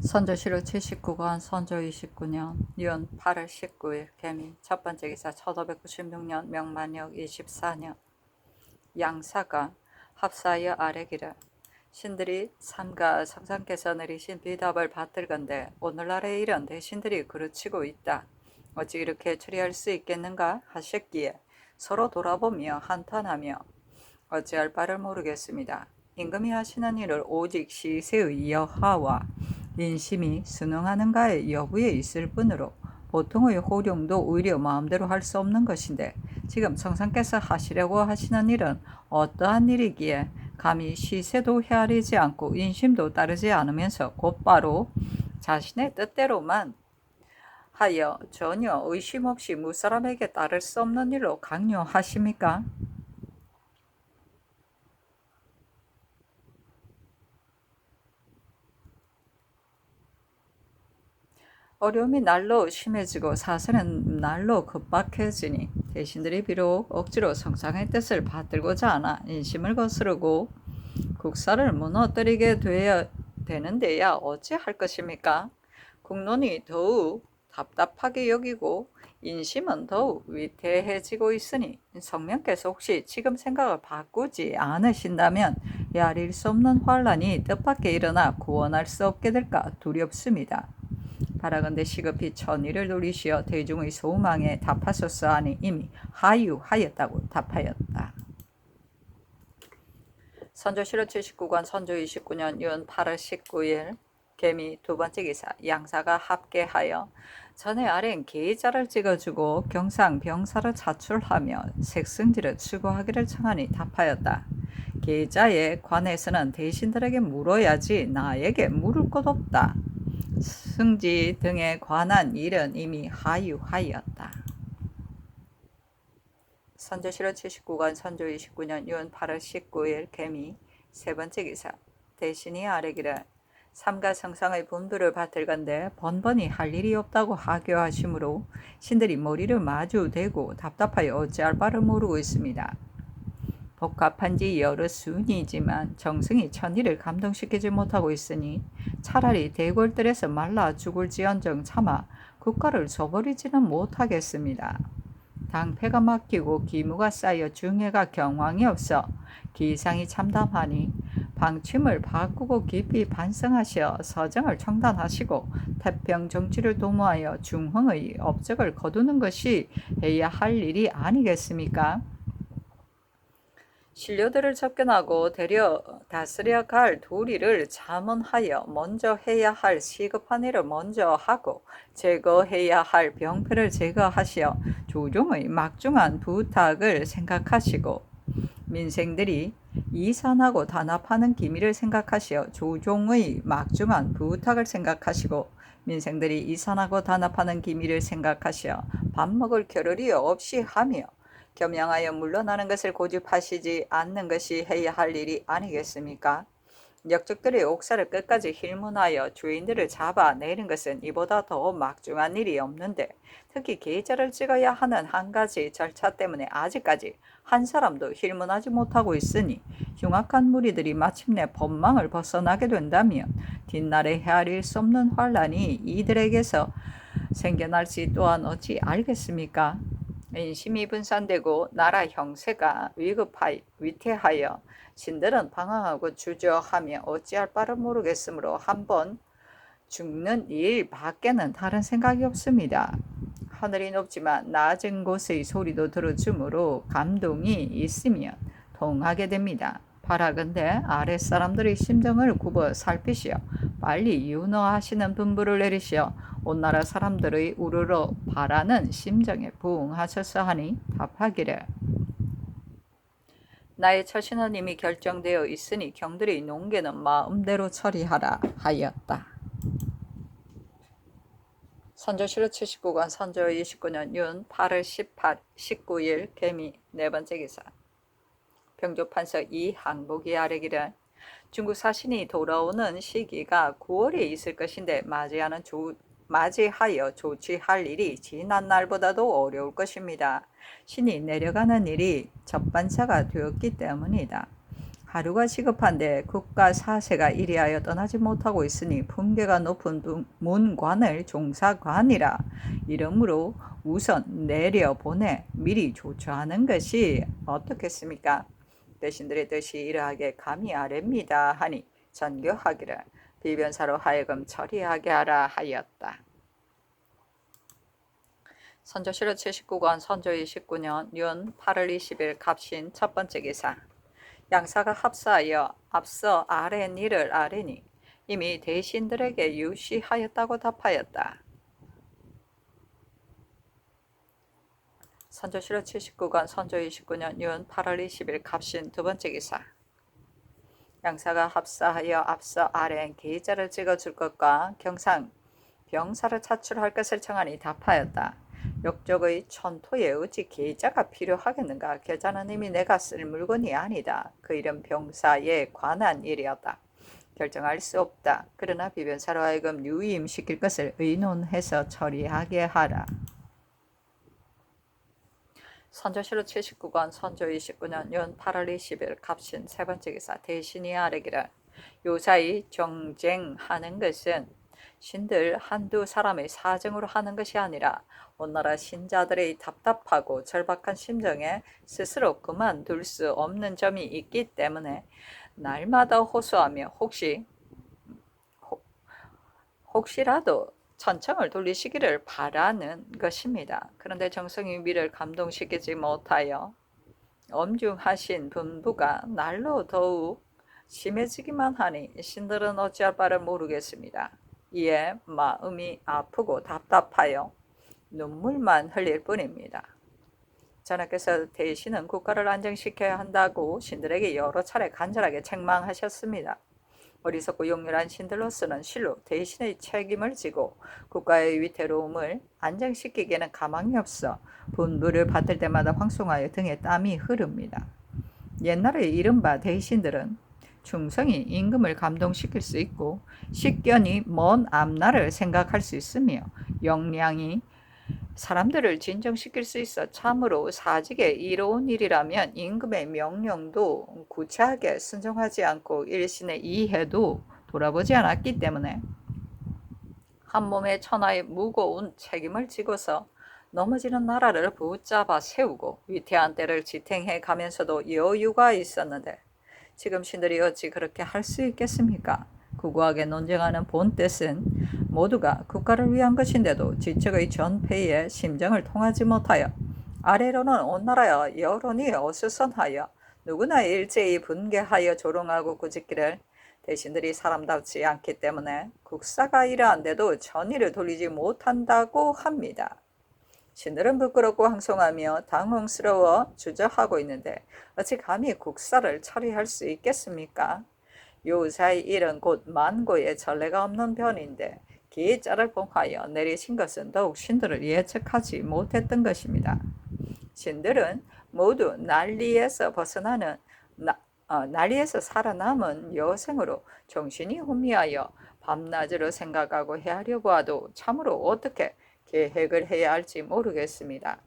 선조시로 79권 선조 29년 윤 8월 19일 개미 첫 번째 기사 1596년 명만역 24년 양사가 합사하여 아뢰기를 신들이 삼가 성상께서 내리신 비답을 받들건대 오늘날의 일은 대신들이 그르치고 있다. 어찌 이렇게 추리할 수 있겠는가 하셨기에 서로 돌아보며 한탄하며 어찌할 바를 모르겠습니다. 임금이 하시는 일을 오직 시세의 여하와 인심이 순응하는가의 여부에 있을 뿐으로 보통의 호령도 오히려 마음대로 할 수 없는 것인데 지금 성상께서 하시려고 하시는 일은 어떠한 일이기에 감히 시세도 헤아리지 않고 인심도 따르지 않으면서 곧바로 자신의 뜻대로만 하여 전혀 의심 없이 무사람에게 따를 수 없는 일로 강요하십니까? 어려움이 날로 심해지고 사설은 날로 급박해지니 대신들이 비록 억지로 성상의 뜻을 받들고자 하나 인심을 거스르고 국사를 무너뜨리게 되는데야 어찌할 것입니까? 국론이 더욱 답답하게 여기고 인심은 더욱 위태해지고 있으니 성명께서 혹시 지금 생각을 바꾸지 않으신다면 헤아릴 수 없는 환란이 뜻밖에 일어나 구원할 수 없게 될까 두렵습니다. 바라건대 시급히 천의를 노리시어 대중의 소망에 답하소서 하니 이미 하유하였다고 답하였다. 선조시로 79권 선조 29년 윤 8월 19일 개미 두 번째 기사 양사가 합계하여 전에 아래인 계자를 찍어주고 경상 병사를 자출하며 색승지를 추구하기를 청하니 답하였다. 계자에 관해서는 대신들에게 물어야지 나에게 물을 것 없다. 승지 등에 관한 일은 이미 하유하였다. 선조시로 79권 선조 29년 윤 8월 19일 개미 세 번째 기사 대신이 아뢰기를 삼가 성상의 분부를 받들건대 번번이 할 일이 없다고 하교하시므로 신들이 머리를 마주 대고 답답하여 어찌할 바를 모르고 있습니다. 복합한지 여러 순이지만 정승이 천리를 감동시키지 못하고 있으니 차라리 대궐들에서 말라 죽을지언정 차마 국가를 저버리지는 못하겠습니다. 당패가 막히고 기무가 쌓여 중해가 경황이 없어 기상이 참담하니 방침을 바꾸고 깊이 반성하시어 서정을 청단하시고 태평 정치를 도모하여 중흥의 업적을 거두는 것이 해야 할 일이 아니겠습니까? 신료들을 접견하고 되려 다스려 갈 도리를 자문하여 먼저 해야 할 시급한 일을 먼저 하고 제거해야 할 병폐를 제거하시어 조정의 막중한 부탁을 생각하시고 민생들이 이산하고 단합하는 기미를 생각하시어 조종의 막중한 부탁을 생각하시고 민생들이 이산하고 단합하는 기미를 생각하시어 밥 먹을 겨를이 없이 하며 겸양하여 물러나는 것을 고집하시지 않는 것이 해야 할 일이 아니겠습니까? 역적들의 옥사를 끝까지 힐문하여 주인들을 잡아내는 것은 이보다 더 막중한 일이 없는데 특히 계좌를 찍어야 하는 한 가지 절차 때문에 아직까지 한 사람도 힐문하지 못하고 있으니 흉악한 무리들이 마침내 법망을 벗어나게 된다면 뒷날에 헤아릴 수 없는 환란이 이들에게서 생겨날지 또한 어찌 알겠습니까? 인심이 분산되고 나라 형세가 위태하여 신들은 방황하고 주저하며 어찌할 바를 모르겠으므로 한번 죽는 일 밖에는 다른 생각이 없습니다. 하늘이 높지만 낮은 곳의 소리도 들어주므로 감동이 있으면 통하게 됩니다. 바라건대 아랫사람들의 심정을 굽어 살피시어 빨리 윤허하시는 분부를 내리시어 온 나라 사람들의 우러러 바라는 심정에 부응하셔서 하니 답하기를 나의 처신은 이미 결정되어 있으니 경들의 농계는 마음대로 처리하라 하였다. 선조시로 79권 선조 29년 윤 8월 19일 개미 네 번째 기사 병조판서 이항복이 아뢰기를 중국 사신이 돌아오는 시기가 9월에 있을 것인데 맞이하여 조치할 일이 지난 날보다도 어려울 것입니다. 신이 내려가는 일이 접반사가 되었기 때문이다. 하루가 시급한데 국가 사세가 이리하여 떠나지 못하고 있으니 품계가 높은 문관을 종사관이라 이러므로 우선 내려보내 미리 조처하는 것이 어떻겠습니까? 대신들의 뜻이 이러하게 감히 아뢰입니다 하니 전교하기를 비변사로 하여금 처리하게 하라 하였다. 선조실록 79권 선조 29년 윤 8월 20일 갑신 첫 번째 기사. 양사가 합사하여 앞서 아랜 일을 아뢰니 이미 대신들에게 유시하였다고 답하였다. 선조실록 79권 선조 29년 윤 8월 20일 갑신 두 번째 기사. 양사가 합사하여 앞서 아랜 계좌를 찍어줄 것과 경상 병사를 차출할 것을 청하니 답하였다. 역적의 천토에 어찌 계좌가 필요하겠는가? 계좌는 이미 내가 쓸 물건이 아니다. 그 일은 병사에 관한 일이었다. 결정할 수 없다. 그러나 비변사로 하여금 유임시킬 것을 의논해서 처리하게 하라. 선조실록 79권 선조 29년 윤 8월 20일 갑신 세 번째 기사. 대신이 아뢰기를 요사이 정쟁하는 것은 신들 한두 사람의 사정으로 하는 것이 아니라 온 나라 신자들의 답답하고 절박한 심정에 스스로 그만둘 수 없는 점이 있기 때문에 날마다 호소하며 혹시라도 천청을 돌리시기를 바라는 것입니다. 그런데 정성이 미를 감동시키지 못하여 엄중하신 분부가 날로 더욱 심해지기만 하니 신들은 어찌할 바를 모르겠습니다. 이에 마음이 아프고 답답하여 눈물만 흘릴 뿐입니다. 전하께서 대신은 국가를 안정시켜야 한다고 신들에게 여러 차례 간절하게 책망하셨습니다. 어리석고 용렬한 신들로서는 실로 대신의 책임을 지고 국가의 위태로움을 안정시키기에는 가망이 없어 분부를 받을 때마다 황송하여 등에 땀이 흐릅니다. 옛날에 이른바 대신들은 충성이 임금을 감동시킬 수 있고 식견이 먼 앞날을 생각할 수 있으며 역량이 사람들을 진정시킬 수 있어 참으로 사직에 이로운 일이라면 임금의 명령도 구차하게 순종하지 않고 일신의 이해도 돌아보지 않았기 때문에 한 몸의 천하의 무거운 책임을 지고서 넘어지는 나라를 붙잡아 세우고 위태한 때를 지탱해 가면서도 여유가 있었는데 지금 신들이 어찌 그렇게 할 수 있겠습니까? 구구하게 논쟁하는 본 뜻은 모두가 국가를 위한 것인데도 지척의 전폐에 심정을 통하지 못하여 아래로는 온 나라의 여론이 어수선하여 누구나 일제히 분개하여 조롱하고 꾸짖기를 대신들이 사람답지 않기 때문에 국사가 이러한데도 전의를 돌리지 못한다고 합니다. 신들은 부끄럽고 황송하며 당혹스러워 주저하고 있는데 어찌 감히 국사를 처리할 수 있겠습니까? 요사의 일은 곧 만고의 전례가 없는 변인데 계자를 봉하여 내리신 것은 더욱 신들을 예측하지 못했던 것입니다. 신들은 모두 난리에서 난리에서 살아남은 여생으로 정신이 혼미하여 밤낮으로 생각하고 헤아려 보아도 참으로 어떻게 계획을 해야 할지 모르겠습니다.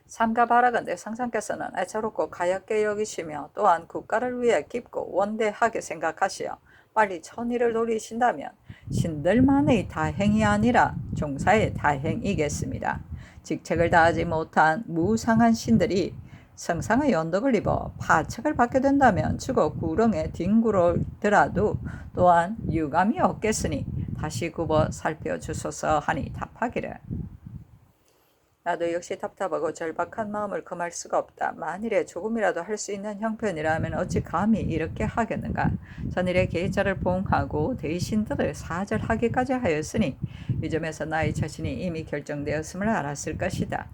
삼가 바라건대 상상께서는 애처롭고 가엾게 여기시며 또한 국가를 위해 깊고 원대하게 생각하시어 빨리 천의를 돌리신다면 신들만의 다행이 아니라 종사의 다행이겠습니다. 직책을 다하지 못한 무상한 신들이 성상의 언덕을 입어 파책을 받게 된다면 죽어 구렁에 뒹굴더라도 또한 유감이 없겠으니 다시 굽어 살펴주소서 하니 답하기를 나도 역시 답답하고 절박한 마음을 금할 수가 없다. 만일에 조금이라도 할 수 있는 형편이라면 어찌 감히 이렇게 하겠는가. 전일의 계좌를 봉하고 대신들을 사절하기까지 하였으니 이 점에서 나의 처신이 이미 결정되었음을 알았을 것이다.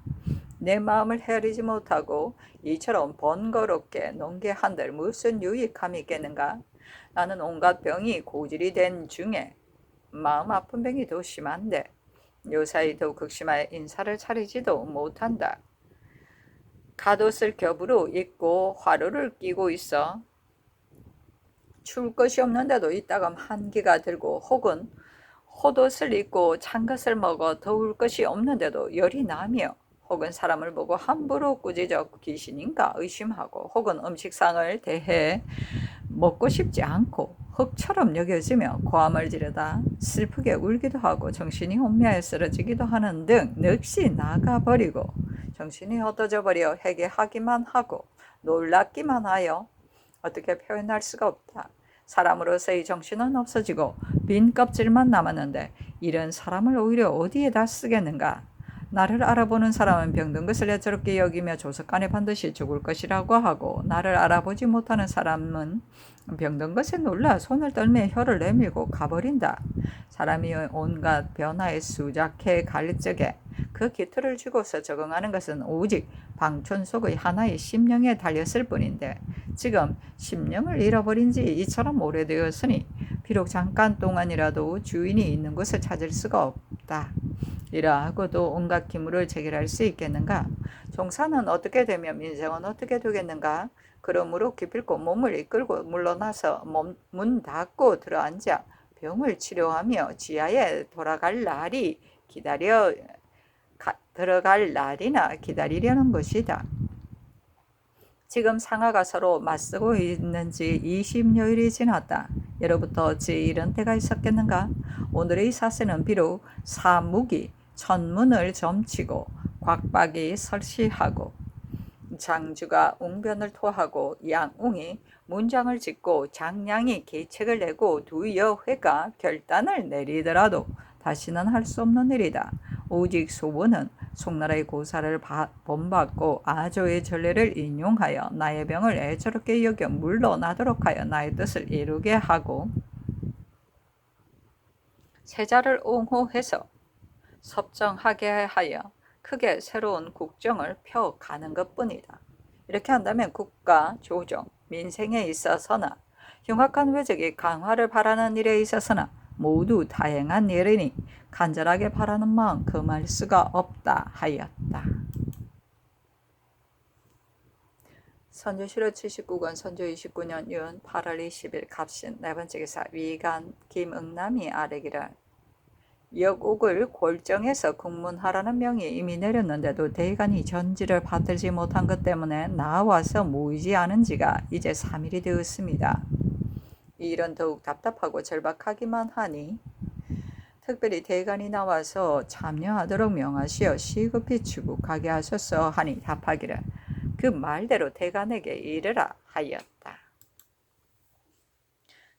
내 마음을 헤아리지 못하고 이처럼 번거롭게 농계한들 무슨 유익함이 있겠는가. 나는 온갖 병이 고질이 된 중에 마음 아픈 병이 더 심한데 요사이 더욱 극심하여 인사를 차리지도 못한다. 갓옷을 겹으로 입고 화로를 끼고 있어 추울 것이 없는데도 이따금 한기가 들고 혹은 헛옷을 입고 찬 것을 먹어 더울 것이 없는데도 열이 나며 혹은 사람을 보고 함부로 꾸짖어 귀신인가 의심하고 혹은 음식상을 대해 먹고 싶지 않고 흙처럼 여겨지며 고함을 지르다 슬프게 울기도 하고 정신이 혼미하여 쓰러지기도 하는 등 넋이 나가버리고 정신이 헛어져 버려 회개하기만 하고 놀랍기만 하여 어떻게 표현할 수가 없다. 사람으로서의 정신은 없어지고 빈 껍질만 남았는데 이런 사람을 오히려 어디에다 쓰겠는가. 나를 알아보는 사람은 병든 것을 애처롭게 여기며 조석간에 반드시 죽을 것이라고 하고 나를 알아보지 못하는 사람은 병든 것에 놀라 손을 떨며 혀를 내밀고 가버린다. 사람이 온갖 변화에 수작해 갈 적에 그 기틀을 쥐고서 적응하는 것은 오직 방촌 속의 하나의 심령에 달렸을 뿐인데 지금 심령을 잃어버린 지 이처럼 오래되었으니 비록 잠깐 동안이라도 주인이 있는 곳을 찾을 수가 없다. 이러하고도 온갖 기물을 체결할 수 있겠는가? 종사는 어떻게 되며 민생은 어떻게 되겠는가? 그러므로 기필코 몸을 이끌고 물러나서 문 닫고 들어앉아 병을 치료하며 지하에 들어갈 날이나 기다리려는 것이다. 지금 상하가 서로 맞서고 있는 지 20여일이 지났다. 예로부터 어찌 이런 때가 있었겠는가? 오늘의 사세는 비록 사묵이 천문을 점치고 곽박이 설시하고 장주가 웅변을 토하고 양웅이 문장을 짓고 장량이 계책을 내고 두 여회가 결단을 내리더라도 다시는 할 수 없는 일이다. 오직 소부는 송나라의 고사를 본받고 아조의 전례를 인용하여 나의 병을 애처롭게 여겨 물러나도록 하여 나의 뜻을 이루게 하고 세자를 옹호해서 섭정하게 하여 크게 새로운 국정을 펴가는 것뿐이다. 이렇게 한다면 국가, 조정, 민생에 있어서나 흉악한 외적이 강화를 바라는 일에 있어서나 모두 다행한 일이니 간절하게 바라는 마음 금할 수가 없다 하였다. 선조실호 79권 선조 29년 윤 8월 20일 갑신 네 번째 기사 위간 김응남이 아래기를 역옥을 골정에서 국문하라는 명이 이미 내렸는데도 대간이 전지를 받들지 못한 것 때문에 나와서 모이지 않은 지가 이제 3일이 되었습니다. 이 일은 더욱 답답하고 절박하기만 하니 특별히 대간이 나와서 참여하도록 명하시어 시급히 출국하게 하소서 하니 답하기를 그 말대로 대간에게 이르라 하였다.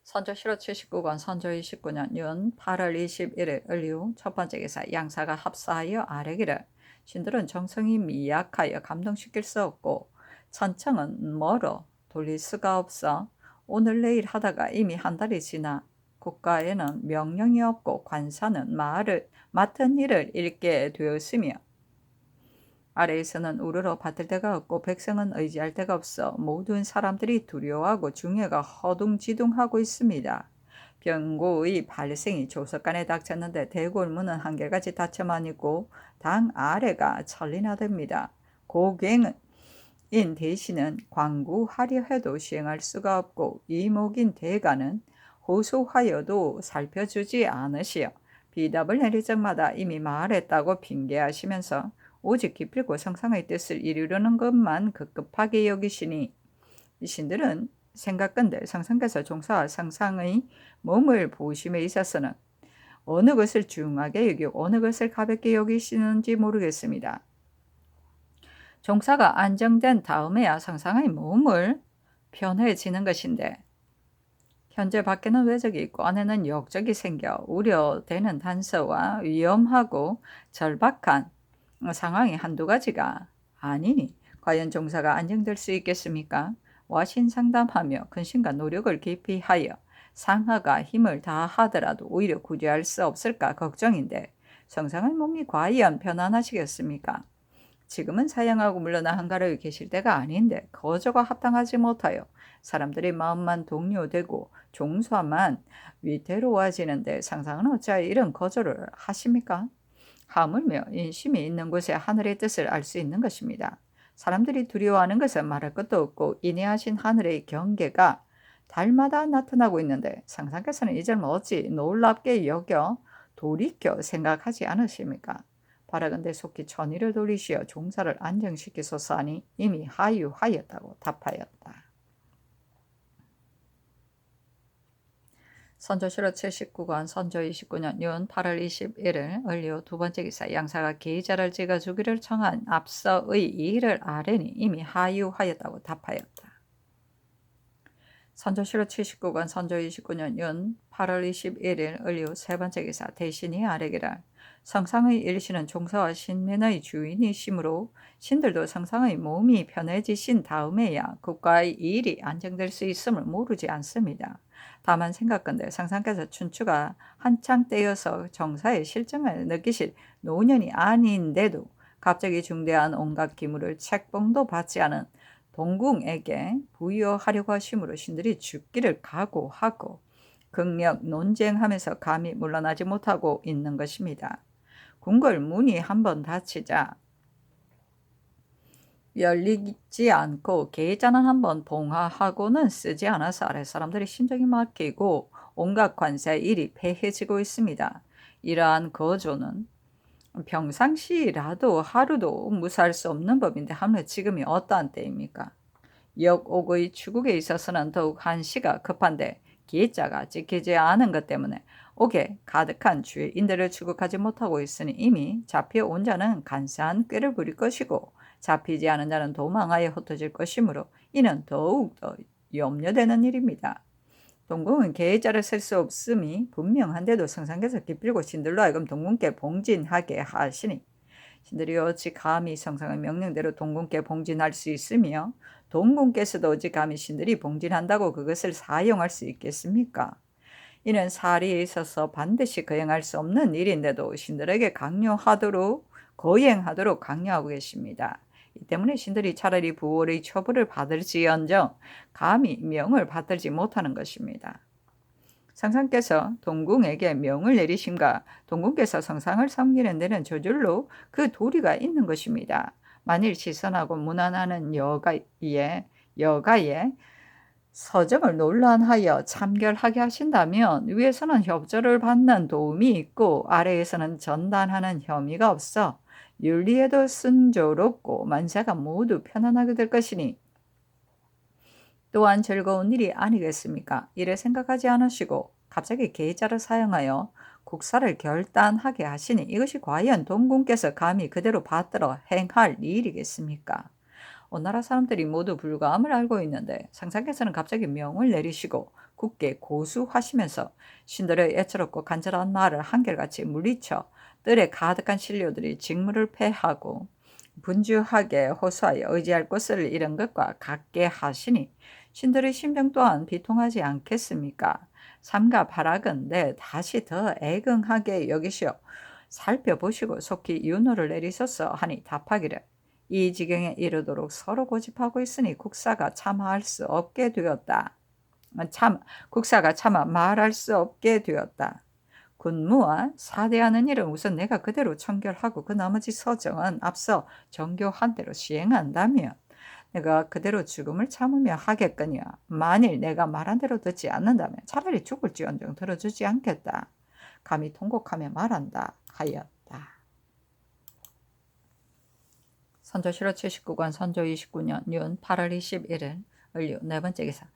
선조실호 79권 선조 29년 윤 8월 21일 을류 첫 번째 기사 양사가 합사하여 아뢰기를 신들은 정성이 미약하여 감동시킬 수 없고 천청은 멀어 돌릴 수가 없어 오늘 내일 하다가 이미 한 달이 지나 국가에는 명령이 없고 관사는 맡은 일을 잃게 되었으며 아래에서는 우러러 받을 데가 없고 백성은 의지할 데가 없어 모든 사람들이 두려워하고 중해가 허둥지둥하고 있습니다. 병고의 발생이 조석간에 닥쳤는데 대궐문은 한결같이 닫혀만 있고 당 아래가 천리나됩니다. 고갱인 대신은 광구하려 해도 시행할 수가 없고 이목인 대가는 호소하여도 살펴주지 않으시어 비답을 내릴 적마다 이미 말했다고 핑계하시면서 오직 기필코 성상의 뜻을 이루려는 것만 급급하게 여기시니 이 신들은 생각건대 성상께서 종사와 성상의 몸을 보심에 있어서는 어느 것을 중하게 여기고 어느 것을 가볍게 여기시는지 모르겠습니다. 종사가 안정된 다음에야 성상의 몸을 편해지는 것인데 현재 밖에는 외적이 있고 안에는 역적이 생겨 우려되는 단서와 위험하고 절박한 상황이 한두 가지가 아니니 과연 종사가 안정될 수 있겠습니까? 와신상담하며 근심과 노력을 깊이 하여 상하가 힘을 다하더라도 오히려 구제할 수 없을까 걱정인데 성상의 몸이 과연 편안하시겠습니까? 지금은 사양하고 물러나 한가로이 계실 때가 아닌데 거저가 합당하지 못하여 사람들의 마음만 동요되고 종사만 위태로워지는데 상상은 어찌하여 이런 거절을 하십니까? 하물며 인심이 있는 곳에 하늘의 뜻을 알 수 있는 것입니다. 사람들이 두려워하는 것은 말할 것도 없고 인내하신 하늘의 경계가 달마다 나타나고 있는데 상상께서는 이 점을 어찌 놀랍게 여겨 돌이켜 생각하지 않으십니까? 바라건대 속히 천의를 돌리시어 종사를 안정시키소서 하니 이미 하유하였다고 답하였다. 선조실록 79권 선조 29년 윤 8월 21일 을류 두 번째 기사 양사가 계좌를 찍어주기를 청한 앞서의 일을 아뢰니 이미 하유하였다고 답하였다. 선조실록 79권 선조 29년 윤 8월 21일 을류 세 번째 기사 대신이 아뢰기를 성상의 일신은 종사와 신민의 주인이시므로 신들도 성상의 몸이 편해지신 다음에야 국가의 일이 안정될 수 있음을 모르지 않습니다. 다만 생각건대 상상께서 춘추가 한창 때여서 정사의 실정을 느끼실 노년이 아닌데도 갑자기 중대한 온갖 기물을 책봉도 받지 않은 동궁에게 부여하려고 하심으로 신들이 죽기를 각오하고 극력 논쟁하면서 감히 물러나지 못하고 있는 것입니다. 궁궐 문이 한번 닫히자 열리지 않고 계좌는 한번 봉하하고는 쓰지 않아서 아랫사람들이 심정이 막히고 온갖 관세 일이 폐해지고 있습니다. 이러한 거조는 평상시라도 하루도 무사할 수 없는 법인데 하물며 지금이 어떠한 때입니까? 역옥의 추국에 있어서는 더욱 한시가 급한데 계자가 지키지 않은 것 때문에 옥에 가득한 죄인들을 추국하지 못하고 있으니 이미 잡혀온 자는 간사한 꾀를 부릴 것이고 잡히지 않은 자는 도망하여 흩어질 것이므로 이는 더욱더 염려되는 일입니다. 동궁은 계좌를 쓸 수 없음이 분명한데도 성상께서 기필고 신들로 하여금 동궁께 봉진하게 하시니 신들이 어찌 감히 성상의 명령대로 동궁께 봉진할 수 있으며 동궁께서도 어찌 감히 신들이 봉진한다고 그것을 사용할 수 있겠습니까? 이는 사리에 있어서 반드시 거행할 수 없는 일인데도 신들에게 거행하도록 강요하고 계십니다. 이 때문에 신들이 차라리 부월의 처벌을 받을지언정 감히 명을 받들지 못하는 것입니다. 성상께서 동궁에게 명을 내리심과 동궁께서 성상을 섬기는 데는 저절로 그 도리가 있는 것입니다. 만일 시선하고 무난하는 여가에 서정을 논란하여 참결하게 하신다면 위에서는 협조를 받는 도움이 있고 아래에서는 전단하는 혐의가 없어 윤리에도 순조롭고 만사가 모두 편안하게 될 것이니 또한 즐거운 일이 아니겠습니까? 이래 생각하지 않으시고 갑자기 계좌를 사용하여 국사를 결단하게 하시니 이것이 과연 동궁께서 감히 그대로 받들어 행할 일이겠습니까? 오나라 사람들이 모두 불가함을 알고 있는데 상상께서는 갑자기 명을 내리시고 굳게 고수하시면서 신들의 애처롭고 간절한 말을 한결같이 물리쳐 뜰에 가득한 신료들이 직무를 패하고 분주하게 호소하여 의지할 곳을 잃은 것과 같게 하시니 신들의 심정 또한 비통하지 않겠습니까? 삼가 바라건대 다시 더 애긍하게 여기시어 살펴보시고 속히 윤호를 내리소서 하니 답하기를 이 지경에 이르도록 서로 고집하고 있으니 국사가 참아 말할 수 없게 되었다. 군무와 사대하는 일은 우선 내가 그대로 청결하고 그 나머지 서정은 앞서 정교한 대로 시행한다면 내가 그대로 죽음을 참으며 하겠거니와 만일 내가 말한 대로 듣지 않는다면 차라리 죽을지언정 들어주지 않겠다. 감히 통곡하며 말한다 하였다. 선조실록 79권 선조 29년 윤 8월 21일 을류 네 번째 기사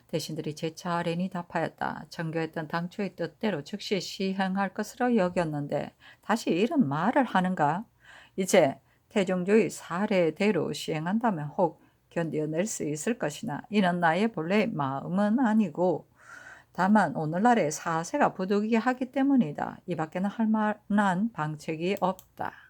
대신들이 재차 아뢰니 답하였다. 정교했던 당초의 뜻대로 즉시 시행할 것으로 여겼는데 다시 이런 말을 하는가? 이제 태종조의 사례대로 시행한다면 혹 견뎌낼 수 있을 것이나 이는 나의 본래 마음은 아니고 다만 오늘날의 사세가 부득이하기 때문이다. 이 밖에는 할 만한 방책이 없다.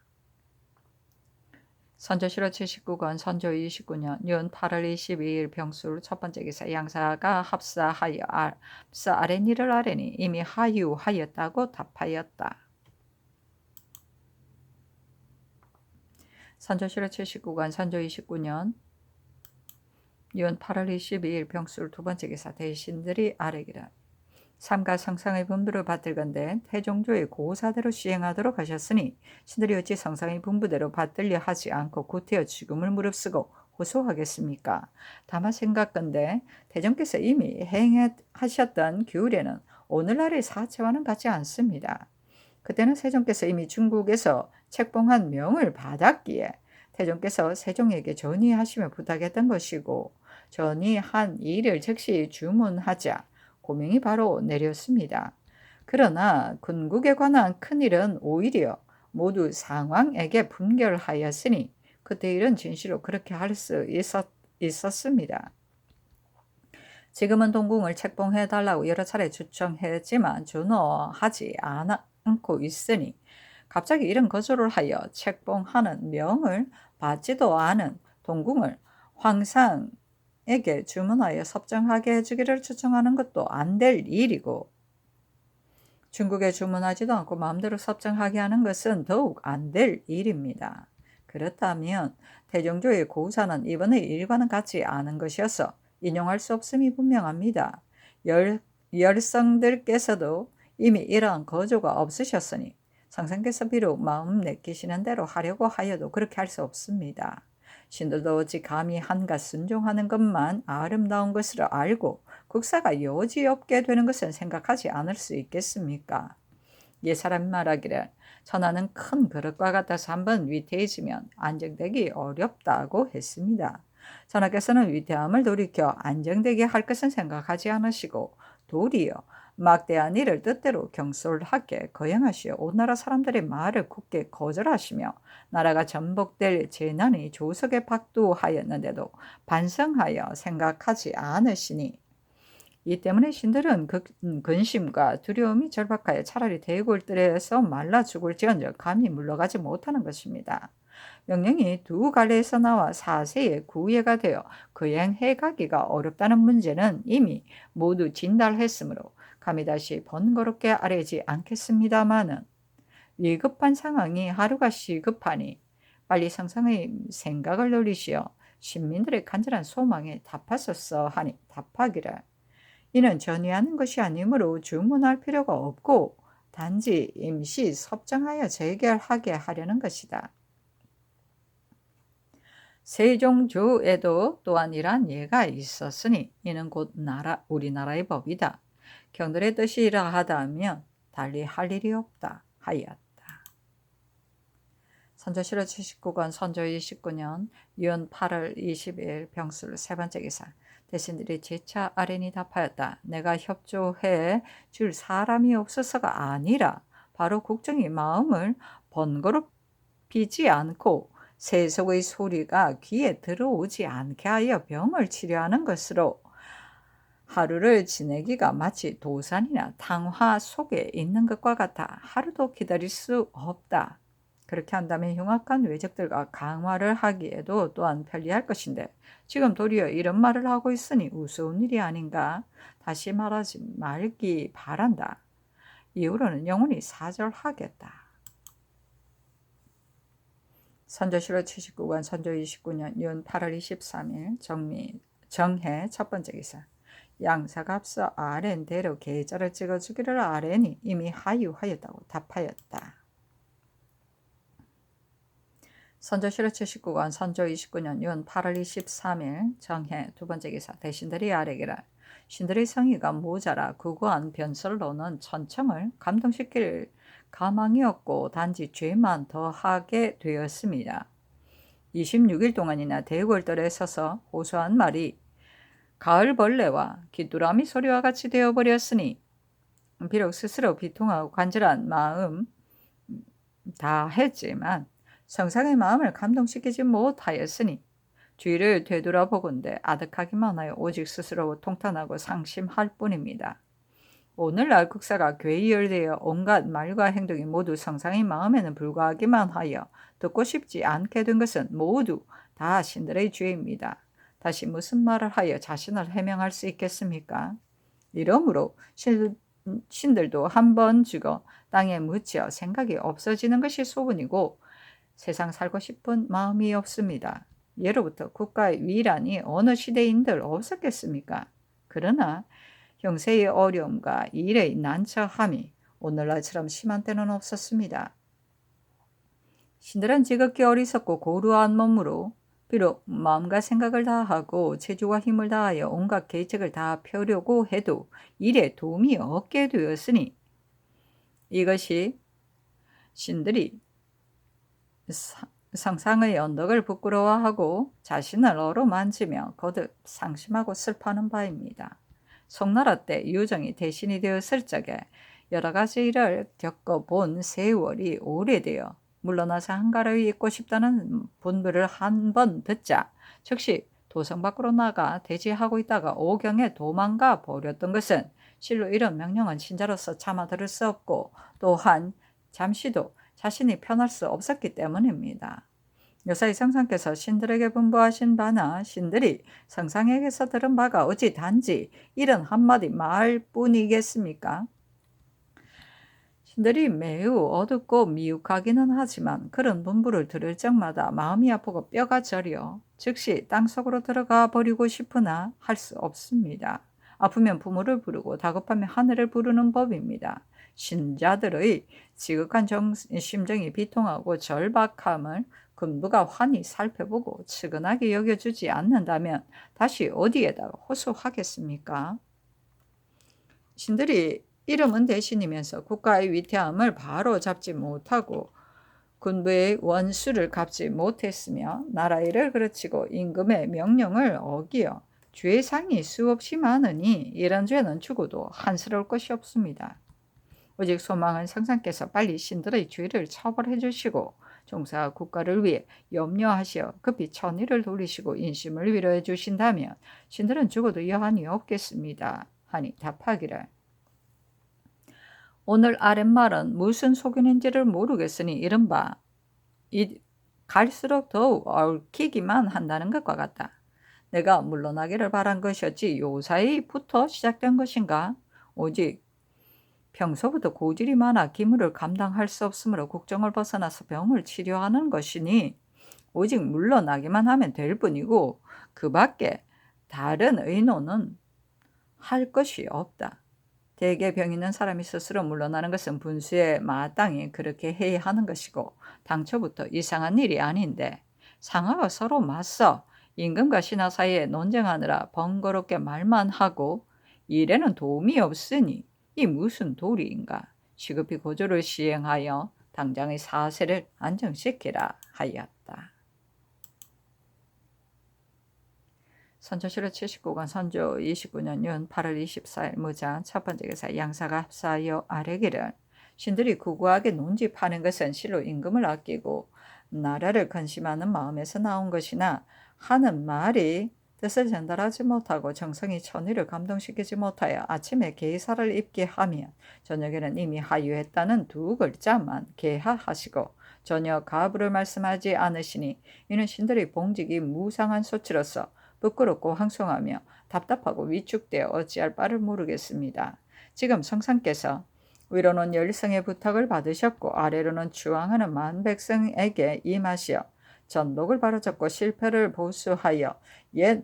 선조실록 79권 선조 29년 윤 8월 22일 병술 첫 번째 기사 양사가 합사하여 앞서 아랫일을 아뢰니 이미 하유하였다고 답하였다. 선조실록 79권 선조 29년 윤 8월 22일 병술 두 번째 기사 대신들이 아뢰기를 삼가 성상의 분부를 받들건대 태종조의 고사대로 시행하도록 하셨으니 신들이 어찌 성상의 분부대로 받들려 하지 않고 구태여 죽음을 무릅쓰고 호소하겠습니까? 다만 생각건대 태종께서 이미 행하셨던 규례는 오늘날의 사체와는 같지 않습니다. 그때는 세종께서 이미 중국에서 책봉한 명을 받았기에 태종께서 세종에게 전의하시며 부탁했던 것이고, 전의한 일을 즉시 주문하자 고명이 바로 내렸습니다. 그러나 군국에 관한 큰일은 오히려 모두 상왕에게 분결하였으니 그때 일은 진실로 그렇게 할 수 있었습니다. 지금은 동궁을 책봉해달라고 여러 차례 주청했지만 준호하지 않고 있으니 갑자기 이런 거절을 하여 책봉하는 명을 받지도 않은 동궁을 황상에게 주문하여 섭정하게 해주기를 추청하는 것도 안 될 일이고, 중국에 주문하지도 않고 마음대로 섭정하게 하는 것은 더욱 안 될 일입니다. 그렇다면 태종조의 고사는 이번의 일과는 같지 않은 것이어서 인용할 수 없음이 분명합니다. 열성들께서도 이미 이러한 거조가 없으셨으니 상상께서 비록 마음 내키시는 대로 하려고 하여도 그렇게 할 수 없습니다. 신들도 어찌 감히 한갓 순종하는 것만 아름다운 것으로 알고 국사가 여지없게 되는 것은 생각하지 않을 수 있겠습니까? 옛사람이 말하기를 천하는 큰 그릇과 같아서 한번 위태해지면 안정되기 어렵다고 했습니다. 전하께서는 위태함을 돌이켜 안정되게 할 것은 생각하지 않으시고 도리어 막대한 일을 뜻대로 경솔하게 거행하시어 온 나라 사람들의 말을 굳게 거절하시며 나라가 전복될 재난이 조석에 박두하였는데도 반성하여 생각하지 않으시니, 이 때문에 신들은 근심과 두려움이 절박하여 차라리 대궐들에서 말라 죽을지언정 감히 물러가지 못하는 것입니다. 명령이 두 갈래에서 나와 4세의 구예가 되어 거행해 가기가 어렵다는 문제는 이미 모두 진달했으므로 감히 다시 번거롭게 아뢰지 않겠습니다마는, 위급한 상황이 하루가 시급하니 빨리 상상의 생각을 돌리시어 신민들의 간절한 소망에 답하소서 하니 답하기를, 이는 전의하는 것이 아니므로 주문할 필요가 없고 단지 임시 섭정하여 재결하게 하려는 것이다. 세종조에도 또한 이러한 예가 있었으니 이는 곧 우리나라의 법이다. 경들의 뜻이 이러하다면 달리 할 일이 없다 하였다. 선조실록 79권 선조 29년 윤 8월 20일 병술 세 번째 기사. 대신들이 재차 아뢰니 답하였다. 내가 협조해 줄 사람이 없어서가 아니라 바로 국정이 마음을 번거롭히지 않고 세속의 소리가 귀에 들어오지 않게 하여 병을 치료하는 것으로 하루를 지내기가 마치 도산이나 탕화 속에 있는 것과 같아 하루도 기다릴 수 없다. 그렇게 한다면 흉악한 외적들과 강화를 하기에도 또한 편리할 것인데 지금 도리어 이런 말을 하고 있으니 우스운 일이 아닌가? 다시 말하지 말기 바란다. 이후로는 영원히 사절하겠다. 선조실록 79권 선조 29년 윤 8월 23일 정해 첫 번째 기사. 양사가 앞서 아랜 대로 계좌를 찍어주기를 아뢰니 이미 하유하였다고 답하였다. 선조실록 79권 선조 29년 윤 8월 23일 정해 두 번째 기사. 대신들이 아뢰기를 신들의 성의가 모자라 구구한 변설로는 천청을 감동시킬 가망이 없고 단지 죄만 더하게 되었습니다. 26일 동안이나 대궐들에 서서 호소한 말이 가을벌레와 귀뚜라미 소리와 같이 되어버렸으니 비록 스스로 비통하고 간절한 마음 다 했지만 성상의 마음을 감동시키지 못하였으니 뒤를 되돌아보건대 아득하기만 하여 오직 스스로 통탄하고 상심할 뿐입니다. 오늘날 국사가 괴이열되어 온갖 말과 행동이 모두 성상의 마음에는 불과하기만 하여 듣고 싶지 않게 된 것은 모두 다 신들의 죄입니다. 다시 무슨 말을 하여 자신을 해명할 수 있겠습니까? 이러므로 신들도 한 번 죽어 땅에 묻혀 생각이 없어지는 것이 소문이고 세상 살고 싶은 마음이 없습니다. 예로부터 국가의 위란이 어느 시대인들 없었겠습니까? 그러나 형세의 어려움과 일의 난처함이 오늘날처럼 심한 때는 없었습니다. 신들은 지극히 어리석고 고루한 몸으로 비록 마음과 생각을 다하고 체주와 힘을 다하여 온갖 계책을 다 펴려고 해도 일에 도움이 없게 되었으니 이것이 신들이 상상의 언덕을 부끄러워하고 자신을 어루만지며 거듭 상심하고 슬퍼하는 바입니다. 송나라 때 유정이 대신이 되었을 적에 여러 가지 일을 겪어본 세월이 오래되어 물러나서 한가로이 있고 싶다는 분부를 한 번 듣자 즉시 도성 밖으로 나가 대지하고 있다가 오경에 도망가 버렸던 것은 실로 이런 명령은 신자로서 차마 들을 수 없고 또한 잠시도 자신이 편할 수 없었기 때문입니다. 여사의 성상께서 신들에게 분부하신 바나 신들이 성상에게서 들은 바가 어찌 단지 이런 한마디 말뿐이겠습니까? 신들이 매우 어둡고 미혹하기는 하지만 그런 분부를 들을 적마다 마음이 아프고 뼈가 저려 즉시 땅속으로 들어가 버리고 싶으나 할 수 없습니다. 아프면 부모를 부르고 다급하면 하늘을 부르는 법입니다. 신자들의 지극한 심정이 비통하고 절박함을 군부가 환히 살펴보고 측은하게 여겨주지 않는다면 다시 어디에다가 호소하겠습니까? 신들이 이름은 대신이면서 국가의 위태함을 바로 잡지 못하고 군부의 원수를 갚지 못했으며 나라 일을 그르치고 임금의 명령을 어기어 죄상이 수없이 많으니 이런 죄는 죽어도 한스러울 것이 없습니다. 오직 소망은 성상께서 빨리 신들의 죄를 처벌해 주시고 종사 국가를 위해 염려하시어 급히 천의를 돌리시고 인심을 위로해 주신다면 신들은 죽어도 여한이 없겠습니다. 하니 답하기를 오늘 아랫말은 무슨 속인인지를 모르겠으니 이른바 갈수록 더욱 얽히기만 한다는 것과 같다. 내가 물러나기를 바란 것이었지 요사이부터 시작된 것인가? 오직 평소부터 고질이 많아 기물을 감당할 수 없으므로 국정을 벗어나서 병을 치료하는 것이니 오직 물러나기만 하면 될 뿐이고 그 밖에 다른 의논은 할 것이 없다. 대개 병 있는 사람이 스스로 물러나는 것은 분수에 마땅히 그렇게 해야 하는 것이고 당초부터 이상한 일이 아닌데 상하가 서로 맞서 임금과 신하 사이에 논쟁하느라 번거롭게 말만 하고 일에는 도움이 없으니 이 무슨 도리인가. 시급히 고조를 시행하여 당장의 사세를 안정시키라 하였다. 선조실록 79권 선조 29년 윤 8월 24일 무자 첫 번째 기사 양사가 합사하여 아뢰기를 신들이 구구하게 논집하는 것은 실로 임금을 아끼고 나라를 근심하는 마음에서 나온 것이나 하는 말이 뜻을 전달하지 못하고 정성이 천의를 감동시키지 못하여 아침에 계사를 입게 하면 저녁에는 이미 하유했다는 두 글자만 계하하시고 전혀 가부를 말씀하지 않으시니 이는 신들의 봉직이 무상한 소치로서 부끄럽고 황송하며 답답하고 위축되어 어찌할 바를 모르겠습니다. 지금 성상께서 위로는 열성의 부탁을 받으셨고 아래로는 주왕하는 만백성에게 임하시어 전독을 바로잡고 실패를 보수하여 옛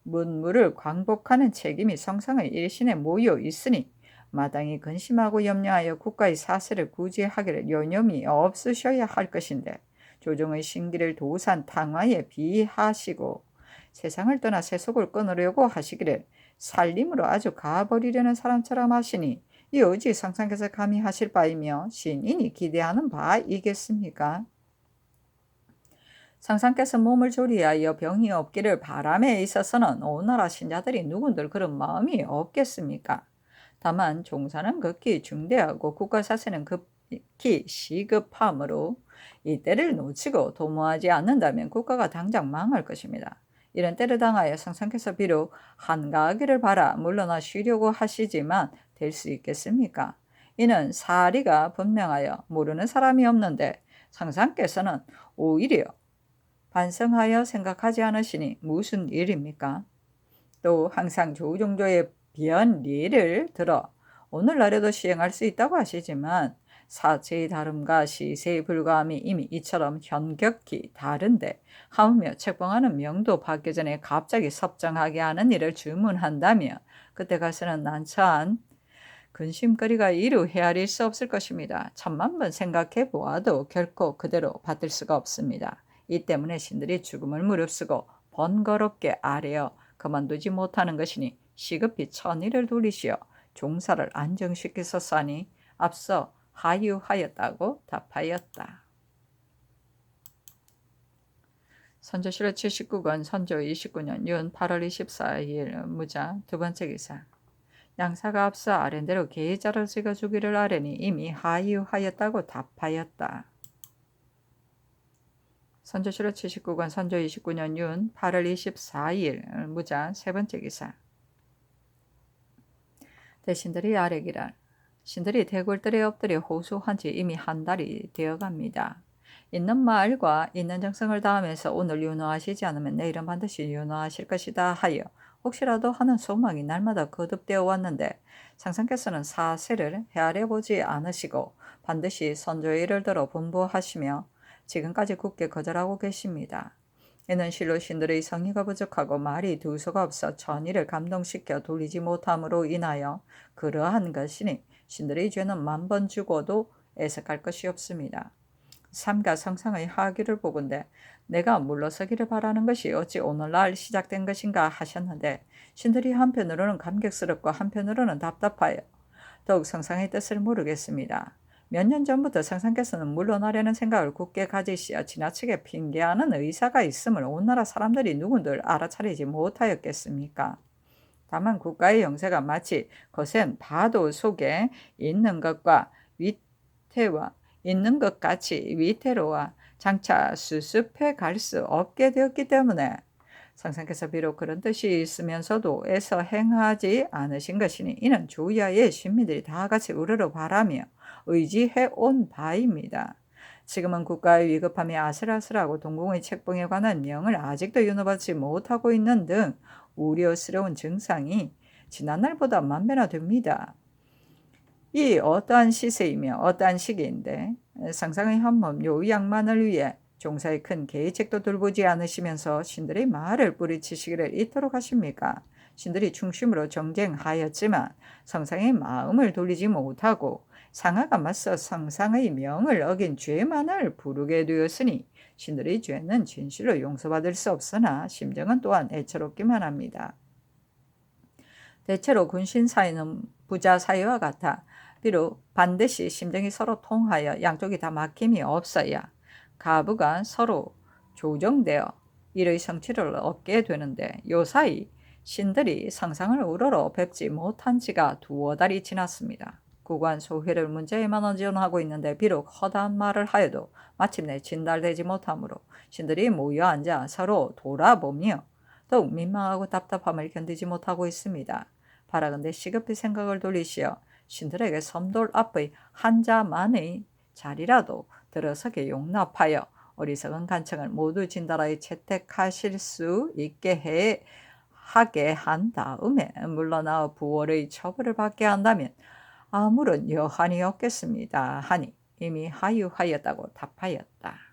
문물을 광복하는 책임이 성상의 일신에 모여 있으니 마땅히 근심하고 염려하여 국가의 사세를 구제하기를 여념이 없으셔야 할 것인데 조정의 신기를 도산 탕화에 비하시고 세상을 떠나 세속을 끊으려고 하시기를 살림으로 아주 가버리려는 사람처럼 하시니 이 어찌 성상께서 감히 하실 바이며 신인이 기대하는 바이겠습니까? 성상께서 몸을 조리하여 병이 없기를 바람에 있어서는 오나라 신자들이 누군들 그런 마음이 없겠습니까? 다만 종사는 극히 중대하고 국가사세는 급히 시급하므로 이때를 놓치고 도모하지 않는다면 국가가 당장 망할 것입니다. 이런 때를 당하여 성상께서 비록 한가하기를 바라 물러나 쉬려고 하시지만 될 수 있겠습니까? 이는 사리가 분명하여 모르는 사람이 없는데 성상께서는 오히려 반성하여 생각하지 않으시니 무슨 일입니까? 또 항상 조정조의 변리를 들어 오늘날에도 시행할 수 있다고 하시지만 사체의 다름과 시세의 불과함이 이미 이처럼 현격히 다른데 하물며 책봉하는 명도 받기 전에 갑자기 섭정하게 하는 일을 주문한다면 그때 가서는 난처한 근심거리가 이루 헤아릴 수 없을 것입니다. 천만 번 생각해 보아도 결코 그대로 받을 수가 없습니다. 이 때문에 신들이 죽음을 무릅쓰고 번거롭게 아뢰어 그만두지 못하는 것이니 시급히 천의를 돌리시어 종사를 안정시키소서니 앞서 하유하였다고 답하였다. 선조실록 79권 선조 29년 윤 8월 24일 무자 두 번째 기사. 양사가 앞서 아랜대로 계자를 찍어주기를 아뢰니 이미 하유하였다고 답하였다. 선조실록 79권 선조 29년 윤 8월 24일 무자 세 번째 기사. 대신들이 아뢰기를 신들이 대궐들에 엎드려 호소한 지 이미 한 달이 되어갑니다. 있는 말과 있는 정성을 다하면서 오늘 윤호하시지 않으면 내일은 반드시 윤호하실 것이다 하여 혹시라도 하는 소망이 날마다 거듭되어 왔는데 상상께서는 사세를 헤아려 보지 않으시고 반드시 선조의 일을 들어 분부하시며 지금까지 굳게 거절하고 계십니다. 이는 실로 신들의 성의가 부족하고 말이 두서가 없어 전의를 감동시켜 돌리지 못함으로 인하여 그러한 것이니 신들의 죄는 만번 죽어도 애석할 것이 없습니다. 삼가 성상의 하기를 보건대 내가 물러서기를 바라는 것이 어찌 오늘날 시작된 것인가 하셨는데 신들이 한편으로는 감격스럽고 한편으로는 답답하여 더욱 성상의 뜻을 모르겠습니다. 몇 년 전부터 성상께서는 물러나려는 생각을 굳게 가지시어 지나치게 핑계하는 의사가 있음을 온 나라 사람들이 누군들 알아차리지 못하였겠습니까? 다만 국가의 영세가 마치 거센 파도 속에 있는 것과 위태와 있는 것 같이 위태로와 장차 수습해 갈 수 없게 되었기 때문에 성상께서 비록 그런 뜻이 있으면서도 애써 행하지 않으신 것이니 이는 주야의 신민들이 다 같이 우러러 바라며 의지해 온 바입니다. 지금은 국가의 위급함이 아슬아슬하고 동궁의 책봉에 관한 명을 아직도 윤호받지 못하고 있는 등 우려스러운 증상이 지난날보다 만배나 됩니다. 이 어떠한 시세이며 어떠한 시기인데 상상의 한몸 요양만을 위해 종사의 큰 계책도 돌보지 않으시면서 신들의 말을 뿌리치시기를 이토록 하십니까? 신들이 중심으로 정쟁하였지만 성상의 마음을 돌리지 못하고 상하가 맞서 성상의 명을 어긴 죄만을 부르게 되었으니 신들의 죄는 진실로 용서받을 수 없으나 심정은 또한 애처롭기만 합니다. 대체로 군신 사이는 부자 사이와 같아 비록 반드시 심정이 서로 통하여 양쪽이 다 막힘이 없어야 가부가 서로 조정되어 일의 성취를 얻게 되는데 요사이 신들이 성상을 우러러 뵙지 못한 지가 두어 달이 지났습니다. 구관 소회를 문제에만 의존하고 있는데 비록 허다한 말을 하여도 마침내 진달되지 못하므로 신들이 모여 앉아 서로 돌아보며 더욱 민망하고 답답함을 견디지 못하고 있습니다. 바라건대 시급히 생각을 돌리시어 신들에게 섬돌 앞의 한 자만의 자리라도 들어서게 용납하여 어리석은 간청을 모두 진달하여 채택하실 수 있게 하게 한 다음에 물러나어 부월의 처벌을 받게 한다면 아무런 여한이 없겠습니다 하니 이미 하유하였다고 답하였다.